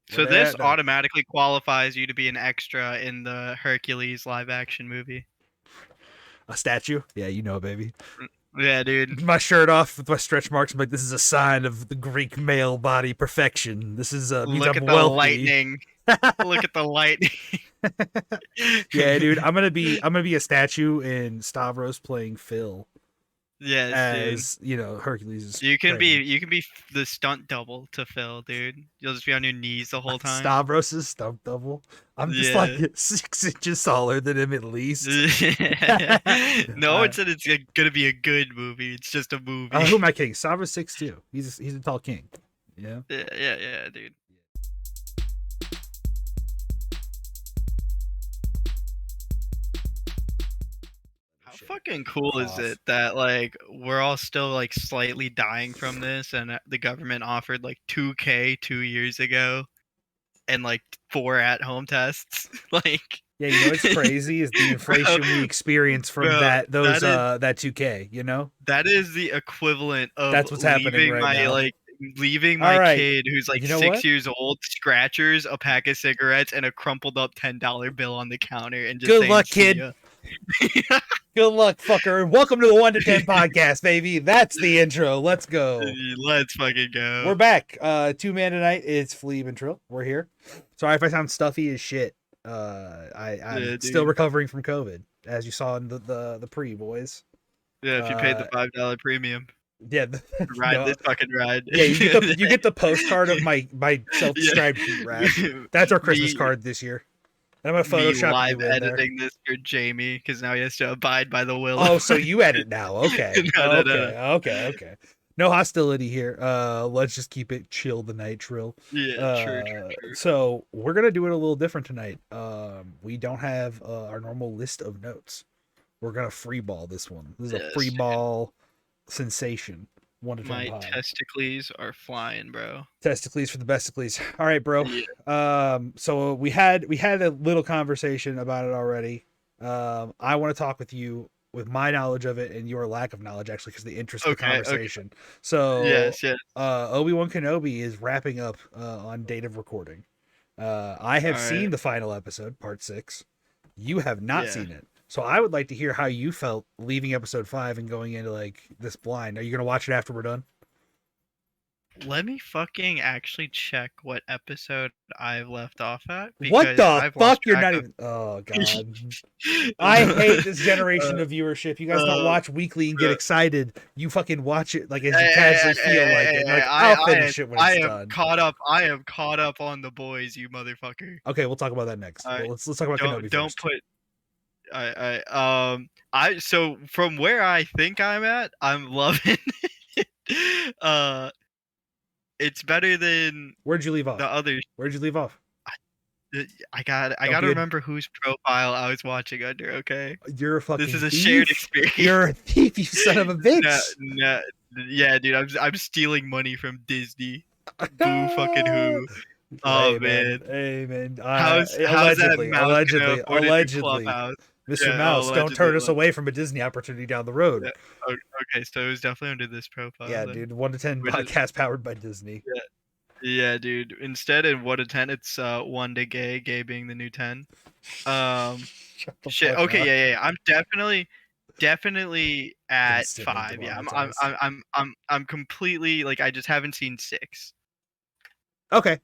Where So they're this at now. automatically qualifies you to be an extra in the Hercules live action movie. A statue? Yeah, you know, baby. Yeah, dude. My shirt off with my stretch marks. I'm like, this is a sign of the Greek male body perfection. This is means Look I'm at the wealthy. lightning. Look at the lightning. Yeah, dude, I'm gonna be a statue in Stavros playing Phil Yes, dude. as Hercules is You can training. be the stunt double to Phil, dude. You'll just be on your knees the whole time. Stavros' stump double. I'm just like Yeah. 6 inches taller than him at least. No, uh, it said it's gonna be a good movie. It's just a movie. who am I kidding? Stavros 6'2". He's a tall king. Yeah. Yeah, dude. How fucking cool is it that like we're all still like slightly dying from this, and the government offered like 2K 2 years ago, and like 4 at-home tests, like. Yeah, what's crazy is the Bro, inflation we experience from bro, that 2K, that is the equivalent of That's what's happening right now. leaving All my right. kid who's like You know 6 what? years old, scratchers, a pack of cigarettes, and a crumpled up $10 bill on the counter, and just Good saying, luck, "See kid. ya." Good luck, fucker. And welcome to the 1 to 10 podcast, baby. That's the intro. Let's go. Let's fucking go. We're back. 2-man tonight. It's Fleeb and Trill. We're here. Sorry if I sound stuffy as shit. I'm still recovering from COVID, as you saw in the pre, boys. Yeah, if you paid the $5 premium. Yeah, ride this fucking ride. Yeah, you get the postcard of my self-described heat rash. That's our Christmas card this year. And I'm gonna Photoshop live you in editing this for Jamie because now he has to abide by the will. Oh, so you edit now? Okay, okay. No hostility here. Let's just keep it chill tonight, Trill. Yeah, true. So we're gonna do it a little different tonight. We don't have our normal list of notes. We're gonna free ball this one. This is a free ball sensation. 1 to 10 My pod. testicles are flying, bro. Testicles for the besticles. All right, bro. Yeah. So we had a little conversation about it already. I want to talk with you with my knowledge of it and your lack of knowledge, actually, because the interest of the conversation. Okay. So yes. Obi-Wan Kenobi is wrapping up on date of recording. I have seen the final episode, part 6. You have not seen it. So I would like to hear how you felt leaving episode 5 and going into like this blind. Are you gonna watch it after we're done? Let me fucking actually check what episode I've left off at. What the fuck? You're not even. Oh god. I hate this generation of viewership. You guys don't watch weekly and get excited. You fucking watch it like as you casually feel like it. Like, I'll finish it when it's done. I am caught up on The Boys, you motherfucker. Okay, we'll talk about that next. Let's talk about Kenobi don't first. Put. So from where I think I'm at, I'm loving it. It's better than. Where'd you leave off? The others. Where'd you leave off? I gotta remember whose profile I was watching under. Okay, you're a fucking. This is a thief. shared experience. You're a thief, you son of a bitch. No, yeah, dude, I'm stealing money from Disney. Boo fucking who. Oh, hey, man. Hey, man. How's allegedly. Mr. Yeah, Mouse, don't turn us away from a Disney opportunity down the road. Yeah. Okay, so it was definitely under this profile. Yeah, then. Dude. 1 to 10 podcast powered by Disney. Yeah, dude. Instead, in 1 to 10, it's 1 to gay. Gay being the new 10. Shit. Okay, yeah. I'm definitely at 5. Yeah, I'm completely like I just haven't seen 6. Okay.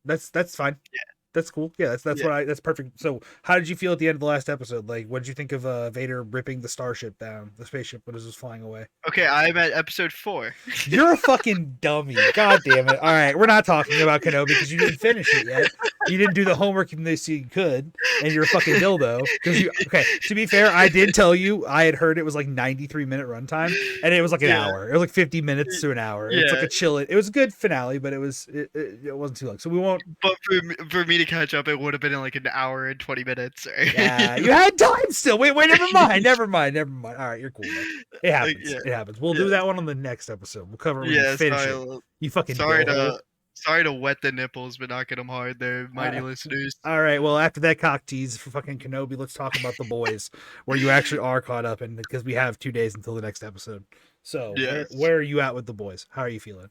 That's fine. Yeah. That's cool. Yeah, that's perfect. So, how did you feel at the end of the last episode? Like, what did you think of Vader ripping the starship down, the spaceship when it was flying away? Okay, I'm at episode 4. You're a fucking dummy. God damn it. All right, we're not talking about Kenobi because you didn't finish it yet. You didn't do the homework even though you could, and you're a fucking dildo. Okay, to be fair, I did tell you I had heard it was like 93-minute runtime, and it was like an hour. It was like 50 minutes to an hour. It's like a chill. It was a good finale, but it wasn't too long. So we won't. But for me to catch up, it would have been in like an hour and 20 minutes. Yeah, you had time still. Wait, never mind. All right, you're cool. Man. It happens. It happens. We'll do that one on the next episode. We'll cover it when you finish it. You fucking sorry to wet the nipples, but not get them hard there, mighty listeners. All right, well, after that cock tease for fucking Kenobi, let's talk about The Boys, where you actually are caught up in, because we have 2 days until the next episode. So, where are you at with The Boys? How are you feeling?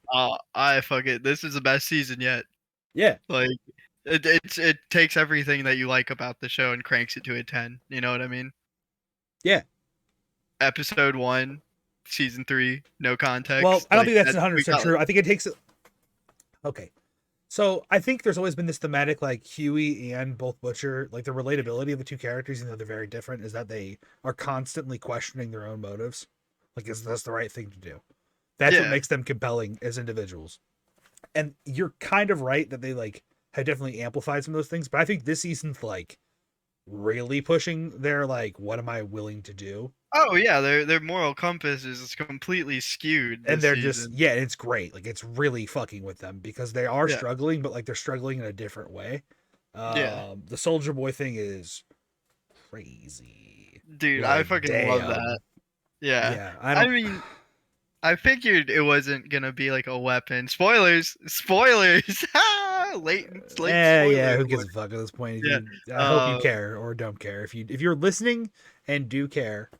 I fuck it. This is the best season yet. Yeah. Like it takes everything that you like about the show and cranks it to a 10. You know what I mean? Yeah. Episode 1, season 3, no Well, context. I don't Like think that's that we 100% got true. I think it takes. Okay. So I think there's always been this thematic, like Huey and both Butcher, like the relatability of the two characters, even though they're very different, is that they are constantly questioning their own motives. Like, is this the right thing to do? That's what yeah. makes them compelling as individuals. And you're kind of right that they like have definitely amplified some of those things, but I think this season's like really pushing their like, what am I willing to do? Oh yeah, their moral compass is completely skewed And this they're just, season. yeah, it's great. Like, it's really fucking with them because they are Yeah. struggling, but like they're struggling in a different way. Yeah. The Soulja Boy thing is crazy. Dude, I Like, fucking love that. damn. Yeah. Yeah, I I don't. mean, I figured it wasn't gonna be like a weapon. Spoilers! Spoilers! late Yeah. spoiler Who gives alert. a fuck at this point? If Yeah. you, I hope you care or don't care. If you're listening and do care,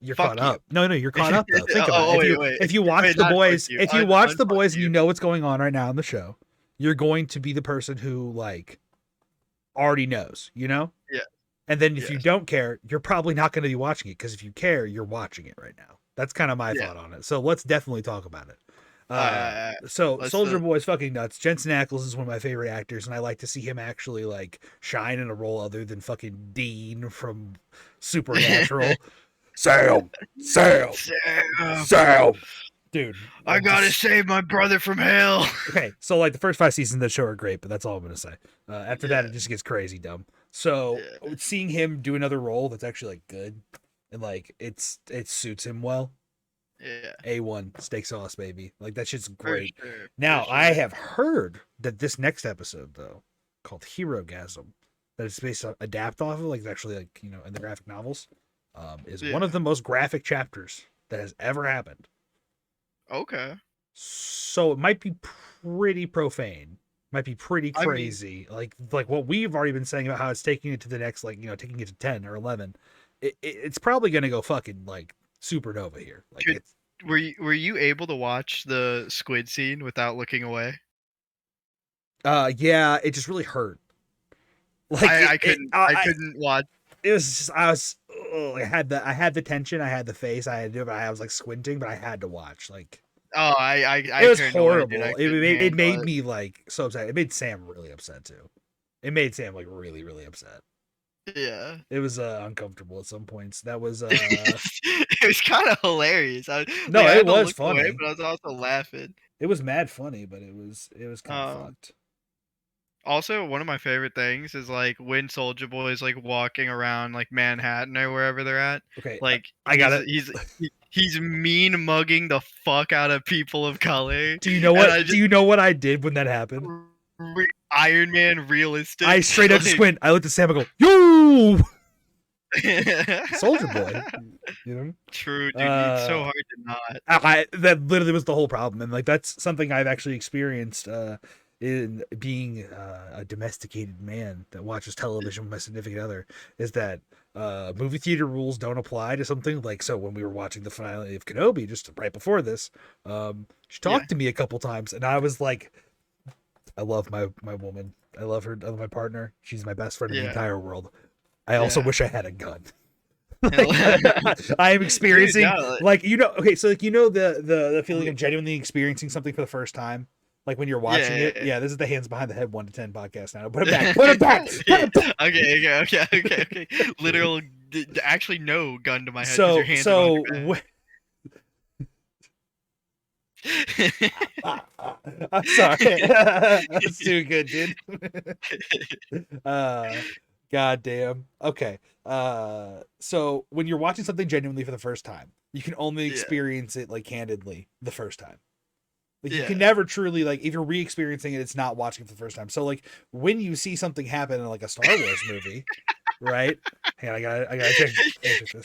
you're caught Fuck you. up. No, you're caught up though. Think about it. Oh, wait. If you watch Wait, the not fuck boys, you. if you watch the Unfuck boys and you you. know what's going on right now in the show, you're going to be the person who like already knows, you know? Yeah. And then if you Yes. don't care, you're probably not going to be watching it because if you care, you're watching it right now. That's kind of my Yeah. thought on it. So let's definitely talk about it. So Let's Soulja Boy's fucking nuts. Jensen Ackles is one of my favorite actors, and I like to see him actually like shine in a role other than fucking Dean from Supernatural. Sam, dude. I gotta save my brother from hell. Okay, so like the first 5 seasons of the show are great, but that's all I'm gonna say. After that, it just gets crazy dumb. So seeing him do another role that's actually like good and like it suits him well. Yeah. A1 steak sauce, baby. Like that shit's great. For sure. Now For sure. I have heard that this next episode though, called Hero Gasm, that it's based on adapt off of, like it's actually like, you know, in the graphic novels, is one of the most graphic chapters that has ever happened. Okay. So it might be pretty profane, might be pretty crazy. I mean, like what we've already been saying about how it's taking it to the next, like, you know, taking it to 10 or 11. It's probably gonna go fucking like supernova here. Like, were you able to watch the squid scene without looking away? Yeah, it just really hurt. Like I couldn't watch. It was just I had the tension, I had the face, I had to do it, but I was like squinting, but I had to watch. Like, oh, it was horrible. It made it. me like so upset. It made Sam really upset too. It made Sam like really, really upset. Yeah. It was uncomfortable at some points. That was it was kind of hilarious. No, it was funny, away, but I was also laughing. It was mad funny, but it was kind of fucked. Also, one of my favorite things is like when Soulja Boy is like walking around like Manhattan or wherever they're at. Okay, like I got it. He's mean mugging the fuck out of people of color. Do you know what? Do you know what I did when that happened? Iron Man realistic. I straight up just went. I looked at Sam and go, "Yo, Soulja Boy." You know? True, dude. It's so hard to not. That literally was the whole problem, and like that's something I've actually experienced in being a domesticated man that watches television with my significant other. Is that movie theater rules don't apply to something like, so when we were watching the finale of Kenobi just right before this, she talked to me a couple times, and I was like, I love my woman. I love her. I love my partner. She's my best friend in the entire world. I also wish I had a gun. I am experiencing, dude, like, you know, okay, so like, you know, the feeling of genuinely experiencing something for the first time, like when you're watching it. Yeah, this is the Hands Behind the Head 1 to 10 podcast now. Put it back. Put it back. Put it back. Okay. Literal, actually, no gun to my head. Your hands I'm sorry. That's too good, dude. God damn. Okay. So when you're watching something genuinely for the first time, you can only experience it like candidly the first time. Like you can never truly, like, if you're re-experiencing it, it's not watching it for the first time. So like when you see something happen in like a Star Wars movie, right? Hang on, I gotta check this.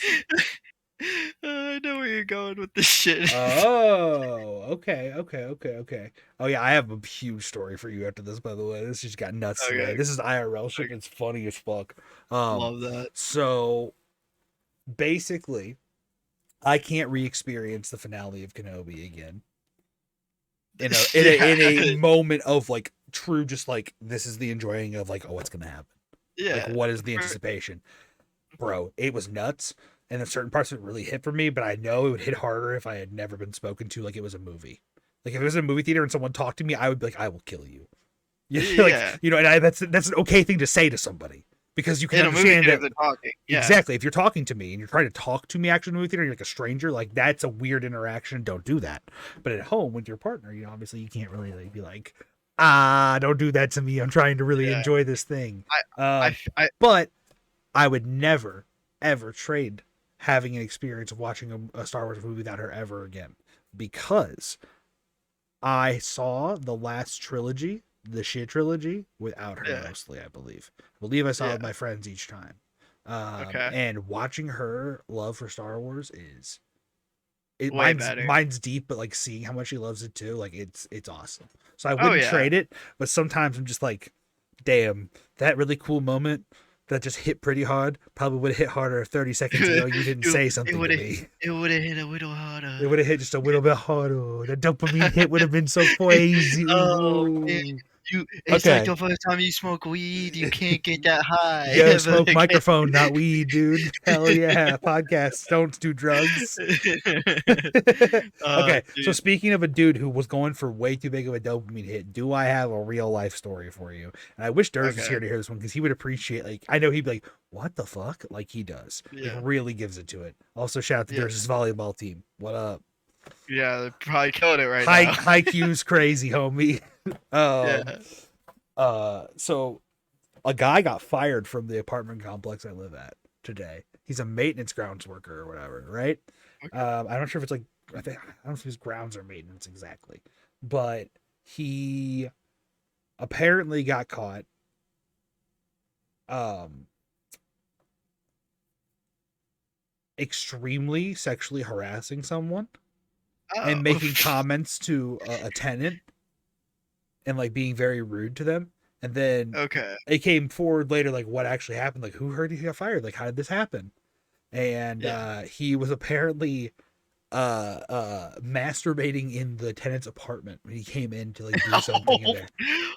I know where you're going with this shit. Oh, okay. Oh yeah, I have a huge story for you after this, by the way. This just got nuts today. This is IRL shit. It's funny as fuck. Love that. So basically, I can't re-experience the finale of Kenobi again. In a moment of like true, just like this is the enjoying of like, oh, what's gonna happen? Like, what is the anticipation? Bro, it was nuts. And then certain parts of it really hit for me, but I know it would hit harder if I had never been spoken to like it was a movie. Like if it was a movie theater and someone talked to me, I would be like, I will kill you. Like, you know, and that's an okay thing to say to somebody because you can understand that. Exactly. If you're talking to me and you're trying to talk to me actually in a movie theater, you're like a stranger, like that's a weird interaction. Don't do that. But at home with your partner, you know, obviously you can't really like, be like, don't do that to me. I'm trying to really enjoy this thing. But I would never, ever trade having an experience of watching a Star Wars movie without her ever again, because I saw the last trilogy, the shit trilogy, without her mostly. I believe I saw it with my friends each time. And watching her love for Star Wars is mine's deep, but like seeing how much she loves it too, like it's awesome. So I wouldn't trade it, but sometimes I'm just like, damn, that really cool moment that just hit pretty hard probably would have hit harder if 30 seconds ago you didn't say something to me. It would have hit a little harder. It would have hit just a little bit harder. The dopamine hit would have been so crazy. Oh, man. It's like the first time you smoke weed, you can't get that high. Yeah, smoke microphone, not weed, dude. Hell yeah. Podcasts don't do drugs. Okay, so speaking of a dude who was going for way too big of a dopamine hit, do I have a real life story for you? And I wish Durs was here to hear this one because he would appreciate, like, I know he'd be like, what the fuck? Like he does. Like, really gives it to it. Also, shout out to Durs' volleyball team. What up? Yeah, they're probably killing it right now. High Q's crazy, homie. So a guy got fired from the apartment complex I live at today. He's a maintenance grounds worker or whatever, right? Okay. I'm not sure if it's like, I don't know if his grounds or maintenance exactly, but he apparently got caught extremely sexually harassing someone and making comments to a tenant and like being very rude to them. And then it came forward later, like what actually happened, like who heard he got fired, like how did this happen? And he was apparently masturbating in the tenant's apartment when he came in to like do something in there.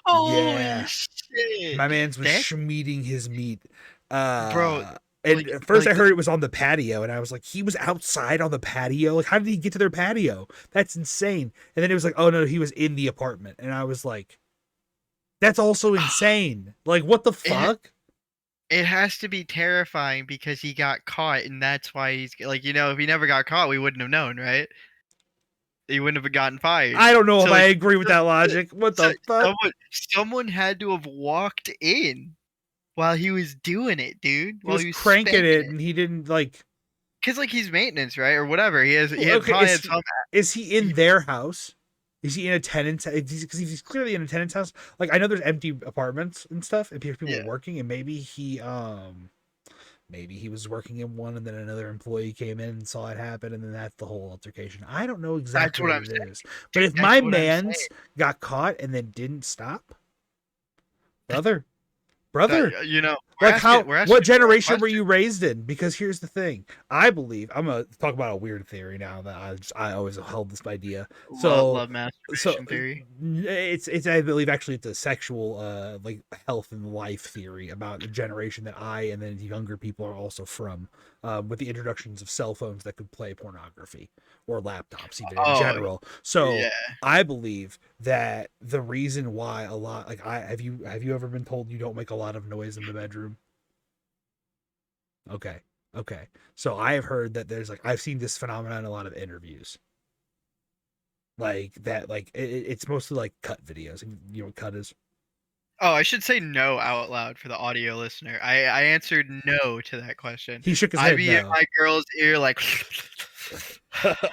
Holy shit. My man's was schmeating his meat. Bro. And at first I heard it was on the patio, and I was like, he was outside on the patio? Like, how did he get to their patio? That's insane. And then it was like, oh no, he was in the apartment. And I was like, that's also insane. Like, what the fuck? It has to be terrifying because he got caught, and that's why he's like, you know, if he never got caught, we wouldn't have known, right? He wouldn't have gotten fired. I don't know if I agree with that logic. What the fuck? Someone had to have walked in while he was doing it, dude. While he was cranking it, and he didn't like. Cause like he's maintenance, right, or whatever. He has. Is he in their house? Is he in a tenant's? Because he's clearly in a tenant's house. Like I know there's empty apartments and stuff, and people are working, and maybe he was working in one, and then another employee came in and saw it happen, and then that's the whole altercation. I don't know exactly what it is, but if my man's got caught and then didn't stop, brother. You know, like what generation were you raised in? Because here's the thing, I believe I'm gonna talk about a weird theory now that I always held this idea. Love masturbation theory. It's I believe actually it's a sexual like health and life theory about a generation that I and then younger people are also from, with the introductions of cell phones that could play pornography or laptops even in general. So I believe that the reason why a lot like have you ever been told you don't make a lot of noise in the bedroom? Okay. So I have heard that there's like I've seen this phenomenon in a lot of interviews. Like that, like it's mostly like cut videos. You know what cut is? Oh, I should say no out loud for the audio listener. I answered no to that question. He shook his head. I'd be in my girl's ear like.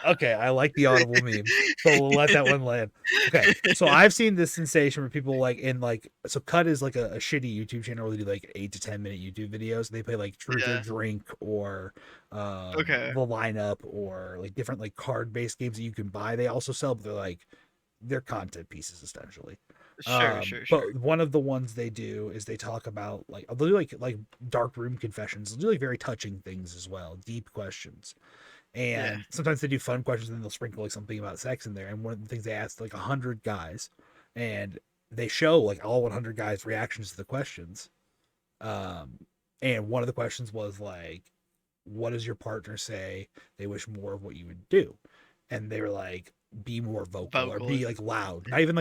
Okay, I like the audible meme, so we'll let that one land. Okay, so I've seen this sensation where people like in like so cut is like a shitty YouTube channel where they do like 8 to 10 minute YouTube videos. They play like Truth or Drink or the lineup or like different like card based games that you can buy. They also sell, but they're content pieces essentially. Sure. But one of the ones they do is they talk about like they'll do like dark room confessions. They'll do like very touching things as well, deep questions. And sometimes they do fun questions and then they'll sprinkle like something about sex in there. And one of the things they asked like 100 guys, and they show like all 100 guys' reactions to the questions. And one of the questions was like, what does your partner say they wish more of what you would do? And they were like, be more vocal or be like loud, not even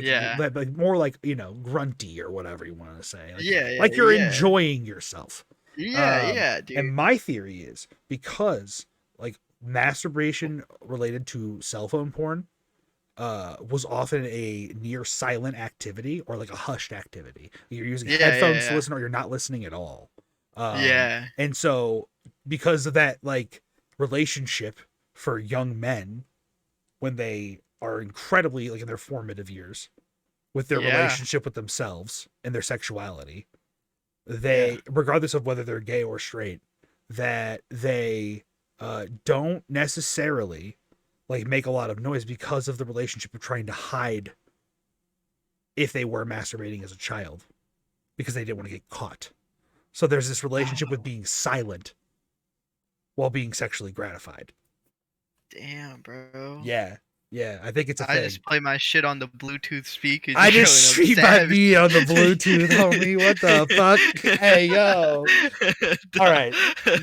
Yeah. like more like, you know, grunty or whatever you want to say, Yeah, yeah, like you're yeah. enjoying yourself. Yeah, yeah, And dude. my theory is because like masturbation related to cell phone porn was often a near silent activity or like a hushed activity. You're using Yeah, yeah, headphones to yeah. listen or you're not listening at all. Yeah. And so because of that like relationship for young men when they are incredibly like in their formative years with their Yeah. relationship with themselves and their sexuality, Yeah. they regardless of whether they're gay or straight, that they don't necessarily like make a lot of noise because of the relationship of trying to hide if they were masturbating as a child because they didn't want to get caught. So there's this relationship with Oh, being silent while being sexually gratified. damn, bro. Yeah. Yeah, I think it's a I thing. just play my shit on the Bluetooth speakers. I just Showing up stream my savage. beat on the Bluetooth, homie. What the fuck? Hey, yo. All right,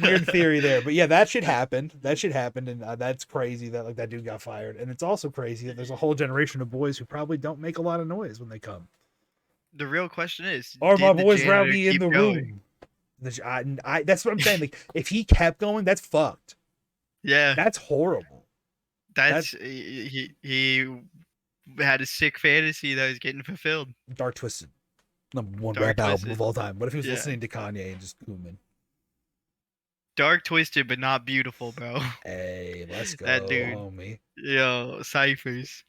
weird theory there, but yeah, that should happen. That should happen, and that's crazy that like that dude got fired. And it's also crazy that there's a whole generation of boys who probably don't make a lot of noise when they come. The real question is, Are my did the boys janitor rowdy in keep the going? room? That's what I'm saying. Like, if he kept going, that's fucked. Yeah, That's horrible. that's he had a sick fantasy that was getting fulfilled. Dark Twisted, #1 Dark rap album twisted. of all time. What if he was Yeah. listening to Kanye and just booming? Dark twisted, but not beautiful, bro. Hey, let's go, That dude. homie. Yo, ciphers.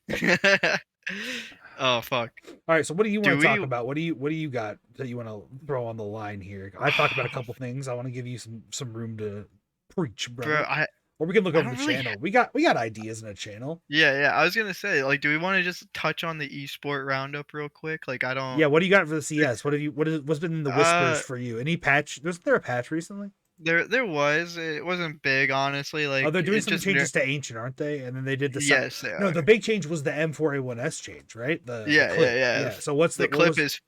Oh fuck. All right, so what do you want Do to talk we? about? What do you got that you want to throw on the line here? I've talked about a couple things. I want to give you some room to preach, Bro, brother. I Or we can look I over don't the really. channel. We got ideas in a channel. Yeah, yeah. I was gonna say, like, do we want to just touch on the Esport Roundup real quick? Like, I don't. Yeah, what do you got for the CS? What's been in the whispers Uh, for you? Any patch? Was there a patch recently? there was. It wasn't big, honestly. Oh, Like, they're doing it some just. changes to Ancient, aren't they? And then they did Yes, they no, are. the big change was the M4A1S change, right? The Yeah, yeah, clip. yeah. Yeah. So what's The what clip was is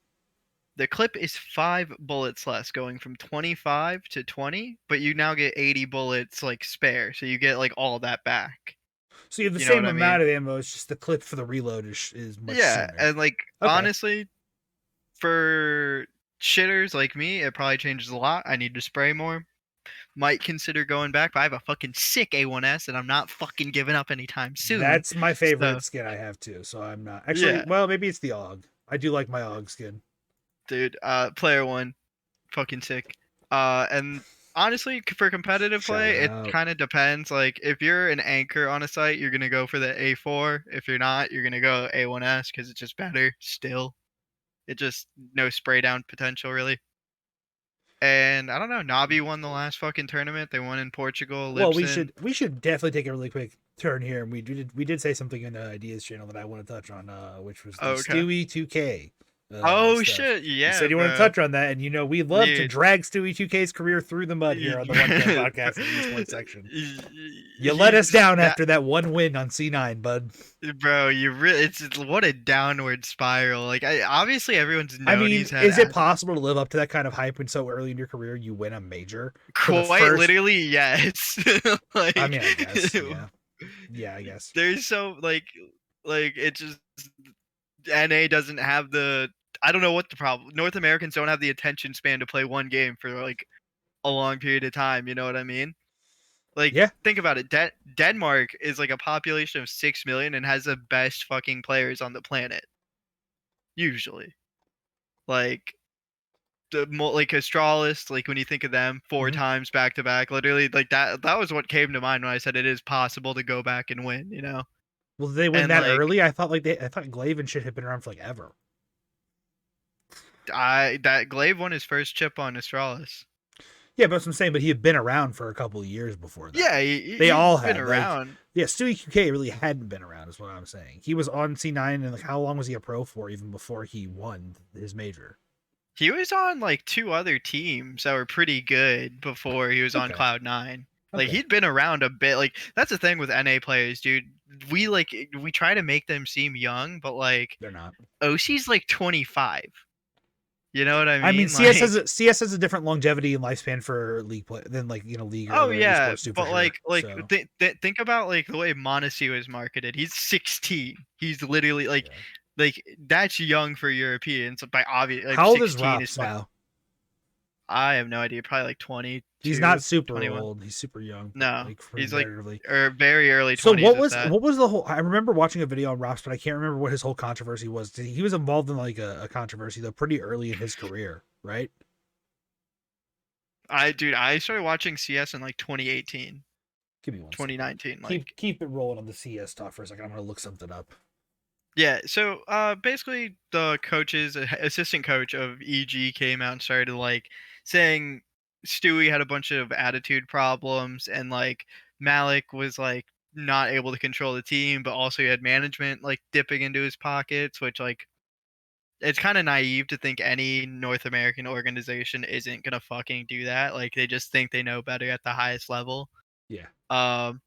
the clip is 5 bullets less, going from 25 to 20, but you now get 80 bullets like spare, so you get like all that back. so you have the You know what same I mean? amount of ammo, it's just the clip for the reload is much Yeah, sooner. and like Okay. honestly, for shitters like me, it probably changes a lot. I need to spray more. Might consider going back, but I have a fucking sick A1S and I'm not fucking giving up anytime soon. That's my So favorite skin I have too. So I'm not actually. yeah, Well, maybe it's the AUG. I do like my AUG skin. dude. Player one, fucking sick. And honestly, for competitive Shout play, it out. kind of depends. Like if you're an anchor on a site, you're gonna go for the A4. If you're not, you're gonna go A1S because it's just better. Still, it just no spray down potential really. And I don't know, Navi won the last fucking tournament. They won in Portugal, Well, we Lipson. should definitely take a really quick turn here, and we did say something in the ideas channel that I want to touch on, which was the Okay. Stewie 2K Oh stuff. shit, You yeah, said you want to bro. touch on that, and we love to Dude. drag Stewie 2K's career through the mud here on the One Can Podcast and Esports section. You let us He's down that after that one win on C9, bud. bro. You really, it's what a downward spiral. Like, obviously everyone's I known mean, he's had is it possible to live up to that kind of hype when so early in your career you win a major for the quite first? literally yes. Like, I mean, I guess, yeah, I guess. there's so like it just NA doesn't have the. I don't know what the problem. North Americans don't have the attention span to play one game for like a long period of time. You know what I mean? Like, Yeah, think about it. Denmark is like a population of 6 million and has the best fucking players on the planet. Usually, like like Astralis, like when you think of them 4 times back to back, literally like that. That was what came to mind when I said it is possible to go back and win. You know, well, did they win and that like early? I thought Glaive and shit had been around for like ever. that Glaive won his first chip on Astralis. Yeah, but that's what I'm saying. But he had been around for a couple of years before that. Yeah, They he's all been had around. yeah. Stewie QK really hadn't been around, is what I'm saying. He was on C9, and like, how long was he a pro for even before he won his major? He was on like 2 other teams that were pretty good before he was on Okay, Cloud9. Like okay, he'd been around a bit. Like that's the thing with NA players, dude. we try to make them seem young, but like They're not. OC's like 25. You know what I I mean, mean? Like, CS has a different longevity and lifespan for league play than like league or oh other yeah, esports do for but sure. like So think about like the way Monacy was marketed. He's 16. He's literally yeah. like that's young for Europeans. By obvious, like How old is 16 is Rops now? I have no idea. Probably like He's not 22, super 21. old. He's super young, but No, like for he's like comparatively. or very early So 20s if that. what was the whole? I remember watching a video on Rops, but I can't remember what his whole controversy was. He was involved in like a controversy though, pretty early in his career, right? I started watching CS in like 2018, Give me one second. 2019. Like Keep it rolling on the CS stuff for a second. I'm gonna look something up. yeah, so basically the assistant coach of EG came out and started like saying Stewie had a bunch of attitude problems and like Malik was like not able to control the team, but also he had management like dipping into his pockets, which like it's kind of naive to think any North American organization isn't gonna fucking do that. Like they just think they know better at the highest level. Yeah. Um,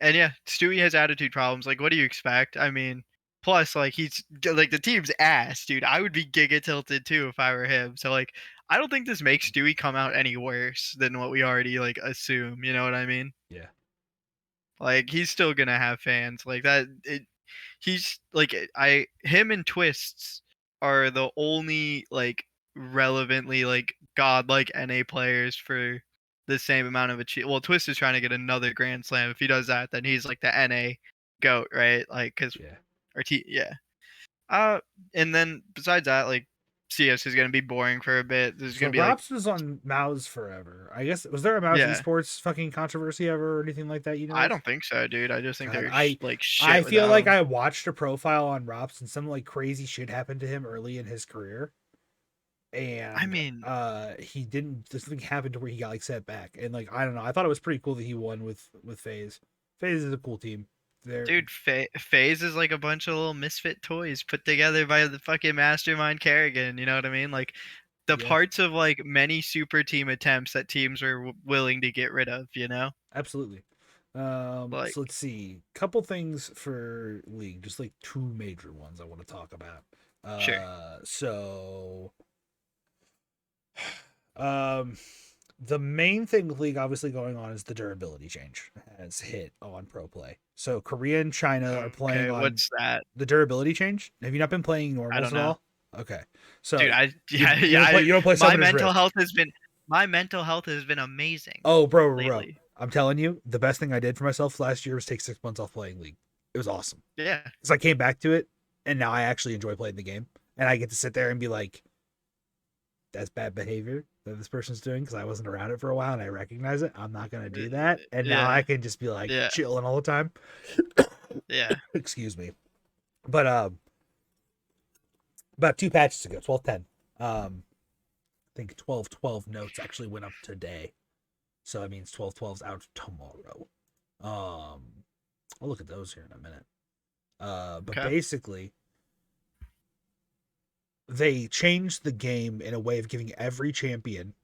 and yeah, Stewie has attitude problems. Like, what do you expect? I mean, plus, like, he's like the team's ass, dude. I would be giga tilted too if I were him. So, like, I don't think this makes Stewie come out any worse than what we already like assume. You know what I mean? Yeah. Like, he's still gonna have fans like that. He's like him and Twists are the only like relevantly like godlike NA players for the same amount of achievement. Well, Twist is trying to get another Grand Slam. If he does that, then he's like the NA goat, right? Like, cause Yeah. yeah. Uh, and then besides that, like CS is gonna be boring for a bit. There's So gonna be like Rops was on Mouse forever. I guess was there a Mouse yeah. esports fucking controversy ever or anything like that? You know? I Of? don't think so, dude. I just think God, they're like I shit feel without like him. I watched a profile on Rops and some like crazy shit happened to him early in his career, I and mean, he didn't. This thing happened to where he got like set back, and like I don't know. I thought it was pretty cool that he won with FaZe. FaZe is a cool team. They're dude, FaZe is like a bunch of little misfit toys put together by the fucking mastermind Kerrigan. You know what I mean? Like the yeah, parts of like many super team attempts that teams are willing to get rid of. You know, absolutely. like So let's see. Couple things for League, just like two major ones I want to talk about. sure, So um the main thing with League obviously going on is the durability change has hit on pro play. So Korea and China are playing okay, on what's that? the durability change. Have you not been playing I normals don't at know, all? Okay. So dude. I you yeah you don't play yeah. you don't play Summoner's Rift. My mental health has been amazing Oh, bro. lately. I'm telling you, the best thing I did for myself last year was take 6 months off playing League. It was awesome. Yeah, Because I came back to it, and now I actually enjoy playing the game. And I get to sit there and be like, that's bad behavior that this person's doing because I wasn't around it for a while and I recognize it. I'm not going to do that. And now yeah, I can just be like yeah, chilling all the time. yeah. Excuse me. But about two patches ago, 12.10, I think 12.12 notes actually went up today. So that means 12.12's out tomorrow. I'll look at those here in a minute. But Okay. basically, they changed the game in a way of giving every champion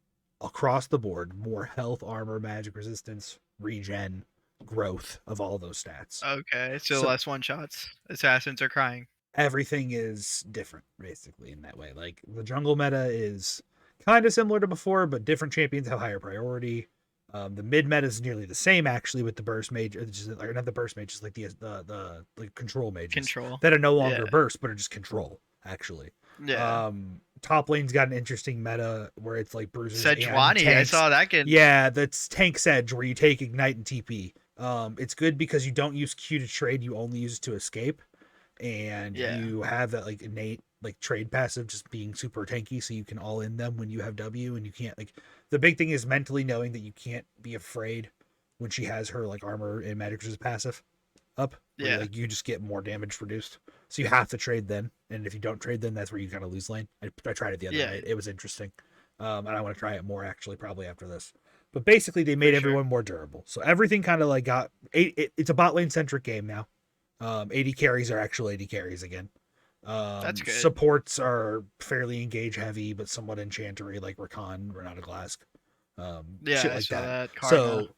across the board more health, armor, magic resistance, regen, growth of all those stats. Okay, so So less one shots. Assassins are crying. everything is different, basically, in that way. Like the jungle meta is kind of similar to before, but different champions have higher priority. The mid meta is nearly the same actually with the burst mage, or not the burst mages, like the like control mages Control. that are no Yeah. longer burst but are just control actually. Yeah. Top lane's got an interesting meta where it's like bruisers and Sejuani, I tanks. saw that get. Yeah, that's tank's edge where you take ignite and TP. It's good because you don't use Q to trade, you only use it to escape, and Yeah. you have that like innate like trade passive just being super tanky, so you can all in them when you have W, and you can't like the big thing is mentally knowing that you can't be afraid when she has her like armor and magic resist passive up. Yeah. Like you just get more damage reduced. So you have to trade then. And if you don't trade then that's where you kind of lose lane. I tried it the other night. It was interesting. And I want to try it more actually probably after this. But basically they made everyone more durable. So everything kind of like got it's a bot lane centric game now. AD carries are actual AD carries again. That's good. Supports are fairly engage heavy, but somewhat enchantery like Rakan, Renata Glask. Yeah, shit I like saw that. that. Karma. So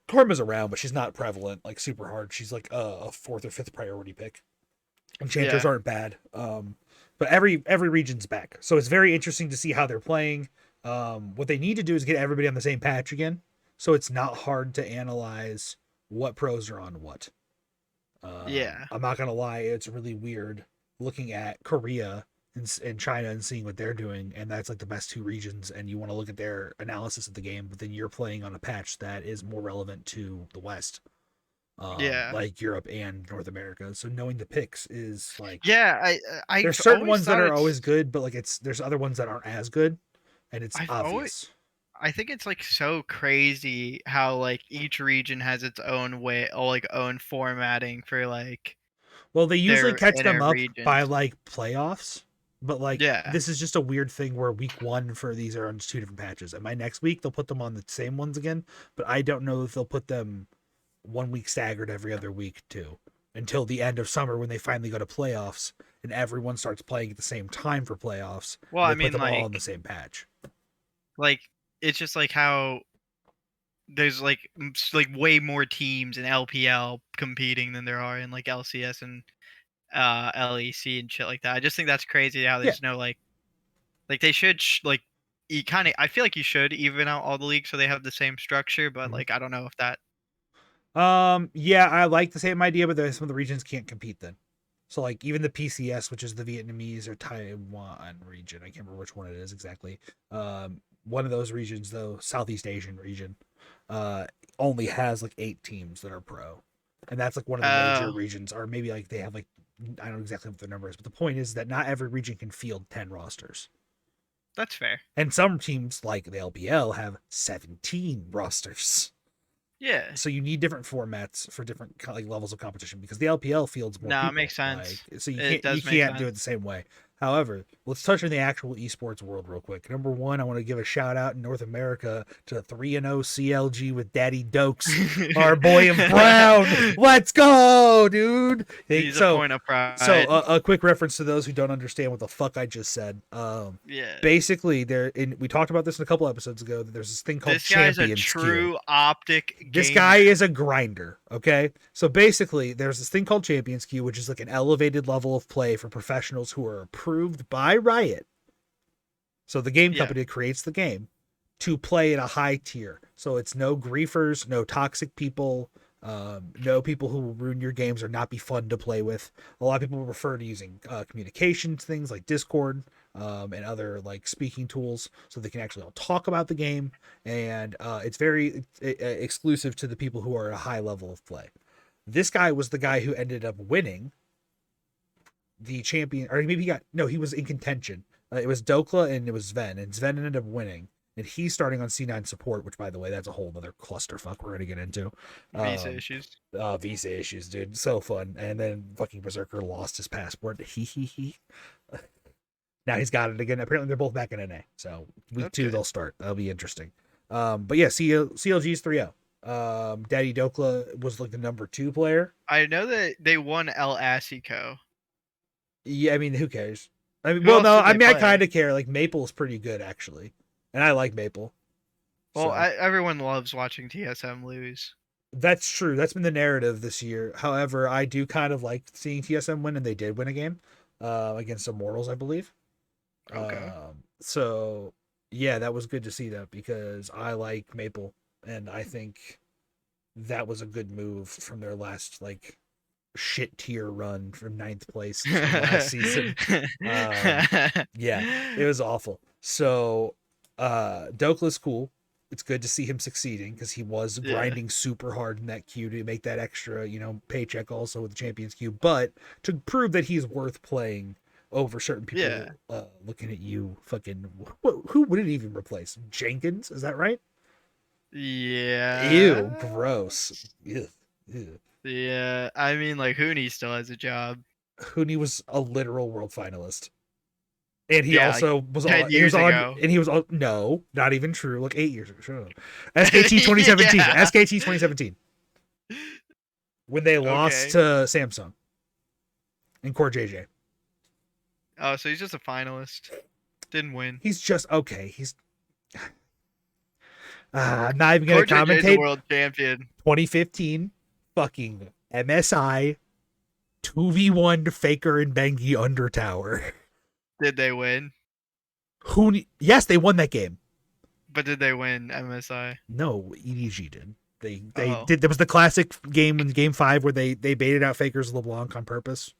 Karma's around, but she's not prevalent, like super hard. She's like a fourth or fifth priority pick. Enchanters Yeah. aren't bad. But every region's back. So it's very interesting to see how they're playing. What they need to do is get everybody on the same patch again. So it's not hard to analyze what pros are on what. Yeah. I'm not gonna lie, it's really weird looking at Korea and China and seeing what they're doing, and that's like the best two regions, and you want to look at their analysis of the game, but then you're playing on a patch that is more relevant to the West, Yeah. like Europe and North America. So knowing the picks is like, Yeah, there's I've certain always ones that thought are always it's good, but like there's other ones that aren't as good, and it's I've always obvious. I think it's like so crazy how like each region has its own way or like own formatting for like Well, they usually their catch them inner up by regions. like playoffs, but like Yeah. this is just a weird thing where week one for these are on just two different patches. And my next week they'll put them on the same ones again, but I don't know if they'll put them 1 week staggered every other week too until the end of summer when they finally go to playoffs and everyone starts playing at the same time for playoffs Well, and I they put mean them all on the same patch. like it's just like how there's like like way more teams in LPL competing than there are in like LCS and LEC and shit like that. I just think that's crazy how Yeah. there's no like they should like you kind of I feel like you should even out all the leagues so they have the same structure, but Mhm. like I don't know if that Yeah, I like the same idea, but some of the regions can't compete then. So like even the PCS, which is the Vietnamese or Taiwan region, I can't remember which one it is exactly. One of those regions, though, Southeast Asian region, uh, only has like 8 teams that are pro, and that's like one of the major uh regions, or maybe like they have like I don't know exactly what the number is, but the point is that not every region can field 10 rosters, that's fair. and some teams like the LPL have 17 rosters. Yeah. So you need different formats for different like levels of competition because the LPL fields more No, it people. makes Like sense. so you It can't does make do sense. it the same way. However, let's touch on the actual esports world real quick. Number one, I want to give a shout out in North America to 3-0 CLG with Daddy Dokes, our boy in brown. Let's go, dude. He's a point of So pride. a quick reference to those who don't understand what the fuck I just said. Yeah. Basically, we talked about this in a couple episodes ago. That there's this thing called This guy's a Champions Queue. true optic This guy gamer. is a grinder. Okay. So basically, there's this thing called Champions Queue, which is like an elevated level of play for professionals who are approved by Riot. So the game Yeah. company creates the game to play at a high tier. So it's no griefers, no toxic people, no people who will ruin your games or not be fun to play with. A lot of people prefer to using communications things like Discord and other like speaking tools, so they can actually all talk about the game. And it's very exclusive to the people who are at a high level of play. This guy was the guy who ended up winning the champion, or maybe he got no, he was in contention. It was Dokla and it was Sven, and Sven ended up winning. And he's starting on C9 support, which, by the way, that's a whole other clusterfuck we're gonna get into. Visa issues. Visa issues, dude, so fun. And then fucking Berserker lost his passport. He. Now he's got it again. Apparently, they're both back in NA. So week That's 2 good. they'll start. That'll be interesting. But yeah, CLG's 3-0. Daddy Dokla was like the number 2 player. I know that they won El Asico. Yeah, I mean, who cares? I mean, Who well, else no, did I they mean, I play? kind of care. Like Maple's pretty good actually, and I like Maple. Well, So everyone loves watching TSM lose. that's true. That's been the narrative this year. However, I do kind of like seeing TSM win, and they did win a game against Immortals, I believe. Okay. So yeah, that was good to see that because I like Maple, and I think that was a good move from their last like shit tier run from ninth place from last season. Yeah, it was awful. So Dokla's cool. It's good to see him succeeding because he was Yeah. grinding super hard in that queue to make that extra, paycheck also with the Champions queue. But to prove that he's worth playing over certain Yeah. people looking at you, fucking who would it even replace? Jenkins, is that right? Yeah. Ew, gross. Ugh, ugh. Yeah. I mean, like Hooney still has a job. Hooney was a literal world finalist. And he Yeah, like also was on. 10 He was years on, ago. and he was on. No, not even true. Like 8 years ago. Shut up. SKT 2017. Yeah. SKT 2017. When they lost Okay. to Samsung and Core JJ. Oh, so he's just a finalist. Didn't win. He's just okay. I'm not even gonna Core JJ is the commentate. world champion. 2015, fucking MSI 2v1 Faker and Bengi under tower. Did they win? Yes, they won that game. But did they win MSI? No, EDG did. They Oh. did. There was the classic game in Game 5 where they baited out Faker's LeBlanc on purpose,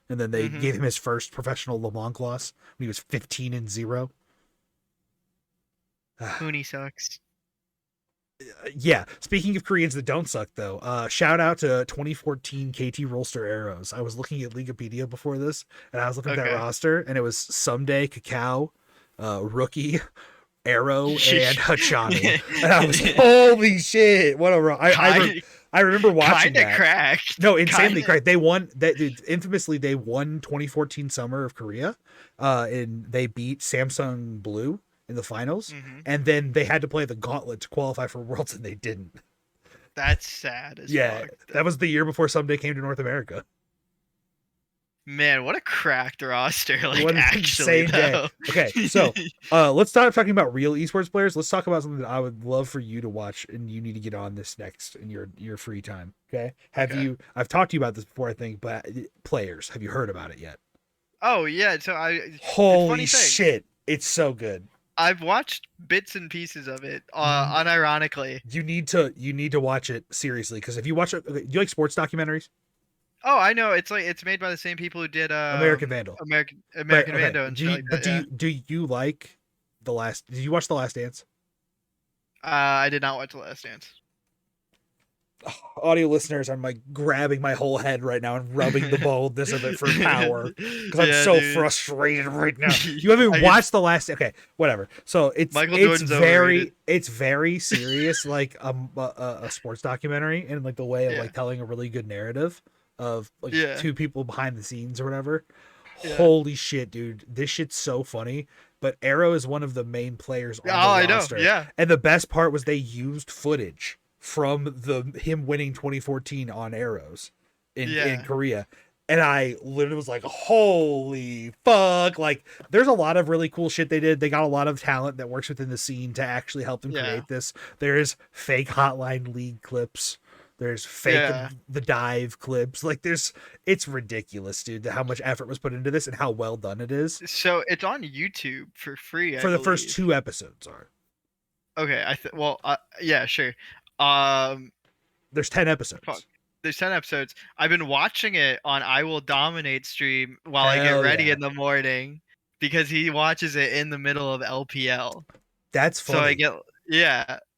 and then they gave him his first professional LeBlanc loss when he was 15-0. Hooney sucks. Yeah. Speaking of Koreans that don't suck, though, shout out to 2014 KT Rolster Arrows. I was looking at Leaguepedia before this, and I was looking at that roster, and it was Someday, Cacao, Rookie, Arrow, and Hachani. And I was, holy shit, what a I remember watching that. Cracked. No, insanely cracked. They won that. Infamously, they won 2014 Summer of Korea, and they beat Samsung Blue in the finals, and then they had to play the gauntlet to qualify for Worlds, and they didn't. That's sad as fuck. That was the year before Someday came to North America. Man, what a cracked roster! Like, what an actually, insane day. Okay, so let's stop talking about real esports players. Let's talk about something that I would love for you to watch, and you need to get on this next in your free time. Okay, I've talked to you about this before, I think, but players, have you heard about it yet? Oh yeah, so holy shit, it's so good. I've watched bits and pieces of it, unironically. You need to watch it seriously, because if you watch it, do you like sports documentaries? Oh, I know. It's made by the same people who did American Vandal. American Vandal. And do you like the last? Did you watch The Last Dance? I did not watch The Last Dance. Audio listeners, I'm like grabbing my whole head right now and rubbing the boldness of it for power, because I'm so frustrated right now. You haven't watched The Last? Okay, whatever. So it's very serious, like a sports documentary, and like the way of like telling a really good narrative of like two people behind the scenes or whatever. Holy shit, dude, this shit's so funny. But Arrow is one of the main players on the roster. I know. Yeah. And the best part was they used footage from him winning 2014 on Arrows in Korea. And I literally was like, holy fuck. Like, there's a lot of really cool shit they did. They got a lot of talent that works within the scene to actually help them create this. There's fake Hotline League clips. There's fake the dive clips. Like, it's ridiculous, dude, how much effort was put into this and how well done it is. So it's on YouTube for free, I believe. First 2 episodes are. Okay, yeah, sure. There's 10 episodes. Fuck. There's 10 episodes. I've been watching it on I Will Dominate stream while I get ready in the morning, because he watches it in the middle of LPL. That's funny.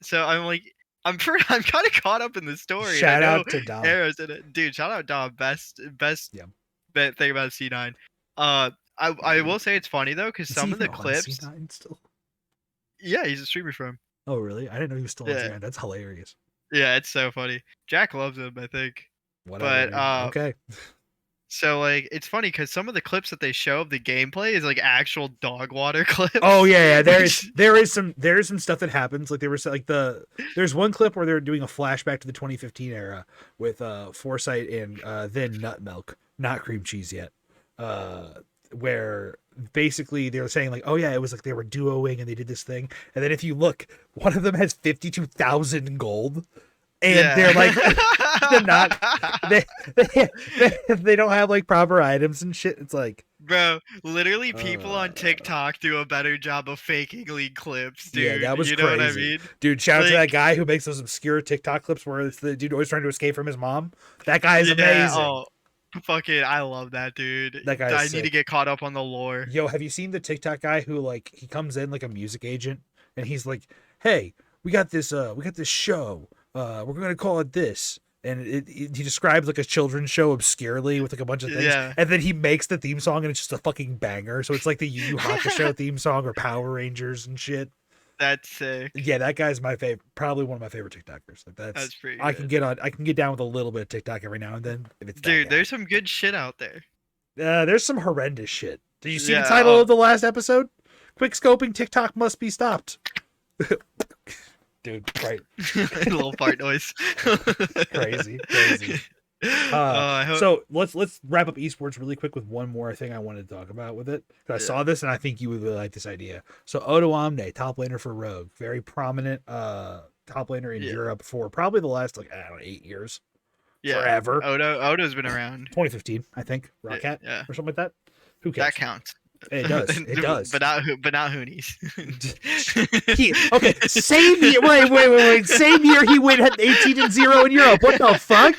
So I'm like, I'm kind of caught up in the story. Shout out to Dom. Arrows in it. Dude, shout out Dom. Best thing about C9. I will say it's funny though, because some of the clips. C9 still? Yeah, he's a streamer from. Oh really? I didn't know he was still on C9. That's hilarious. Yeah, it's so funny. Jack loves him, I think. Whatever, but okay. So like, it's funny because some of the clips that they show of the gameplay is like actual dog water clips. Oh yeah. There is some stuff that happens. Like there's one clip where they're doing a flashback to the 2015 era with Foresight and then Nutmilk, not cream cheese yet. Where basically they were saying like, oh yeah, it was like they were duoing and they did this thing, and then if you look, one of them has 52,000 gold, and they're like, they don't have like proper items and shit. It's like, bro, literally people on TikTok do a better job of faking league clips, dude. Yeah, that was crazy. Know what I mean? Dude, shout out to that guy who makes those obscure TikTok clips where it's the dude always trying to escape from his mom. That guy is amazing. Oh. Fucking, I love that dude. That guy I need to get caught up on the lore. Yo, have you seen the TikTok guy who like he comes in like a music agent and he's like, "Hey, we got this show. We're gonna call it this." And he describes like a children's show obscurely with like a bunch of things, and then he makes the theme song and it's just a fucking banger. So it's like the Yu Yu Hakusho theme song or Power Rangers and shit. That's sick. Yeah, that guy's my favorite. Probably one of my favorite TikTokers. Like that's pretty good. I can get down with a little bit of TikTok every now and then. If it's there's some good shit out there. There's some horrendous shit. Did you see the title of the last episode? Quick scoping TikTok must be stopped. Dude, right. A little fart noise. Crazy. So let's wrap up esports really quick with one more thing I wanted to talk about with it. I saw this and I think you would really like this idea. So Odo Amne, top laner for Rogue, very prominent top laner in Europe for probably the last like I don't know 8 years, forever. Odo's been around. 2015, I think, Rocket or something like that. Who cares? That counts. It does. It does. But not Hoonies. Okay, same year. Wait. Same year he went 18-0 in Europe. What the fuck?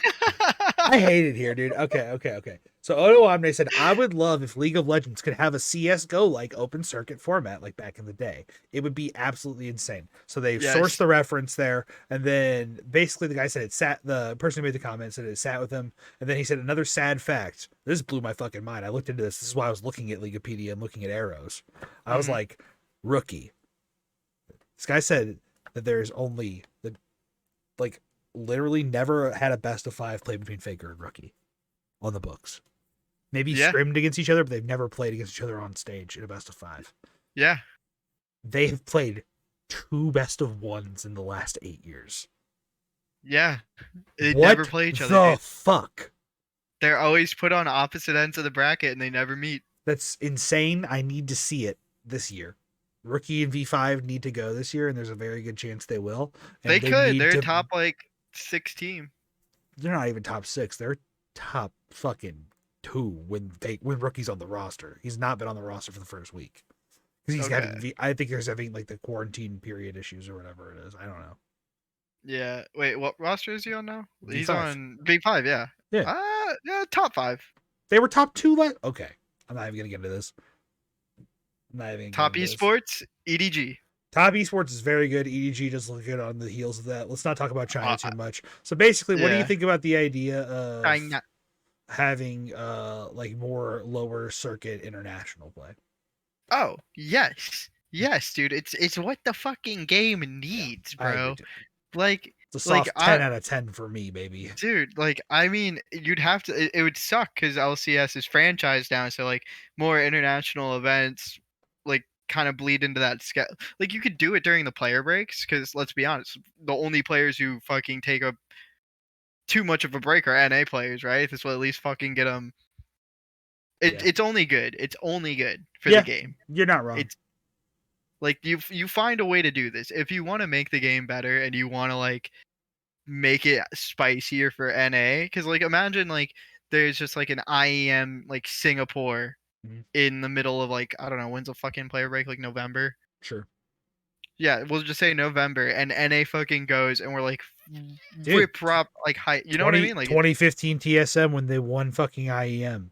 I hate it here, dude. Okay. So Odo Amne said, I would love if League of Legends could have a CSGO like open circuit format like back in the day. It would be absolutely insane. So they sourced the reference there, and then basically the guy said the person who made the comment said it sat with him, and then he said another sad fact. This blew my fucking mind. I looked into this. This is why I was looking at Wikipedia and looking at arrows. I was like, rookie. This guy said that there's only literally never had a best of 5 play between Faker and Rookie on the books. Maybe scrimmed against each other, but they've never played against each other on stage in a best of 5. Yeah. They have played 2 best of 1s in the last 8 years. Yeah. They never play each other. What the fuck? They're always put on opposite ends of the bracket and they never meet. That's insane. I need to see it this year. Rookie and V5 need to go this year, and there's a very good chance they will. And they could. They're top 6 team. They're not even top 6. They're top fucking 2 when Rookie's on the roster. He's not been on the roster for the first week because he's having. I think he's having the quarantine period issues or whatever it is. I don't know. Yeah. Wait, what roster is he on now? V5. He's on V5. Yeah. Yeah. Top 5. They were top 2 last. Okay, I'm not even gonna get into this. Top esports, EDG. Top esports is very good. EDG does look good on the heels of that. Let's not talk about China too much. So basically, what do you think about the idea of having more lower circuit international play? Oh, yes, dude. It's what the fucking game needs, bro. It's a soft 10 out of 10 for me, baby. Dude, I mean, you'd have to. It would suck because LCS is franchised now, so more international events kind of bleed into that schedule. You could do it during the player breaks because let's be honest, the only players who fucking take up too much of a break are NA players, right? This will at least fucking get them. It's only good. It's only good for the game. You're not wrong. It's you find a way to do this if you want to make the game better and you want to make it spicier for NA. Because imagine there's just an IEM Singapore. In the middle of I don't know, when's a fucking player break? November? Sure. Yeah, we'll just say November and NA fucking goes and we're rip rop high. You know what I mean? 2015 TSM when they won fucking IEM.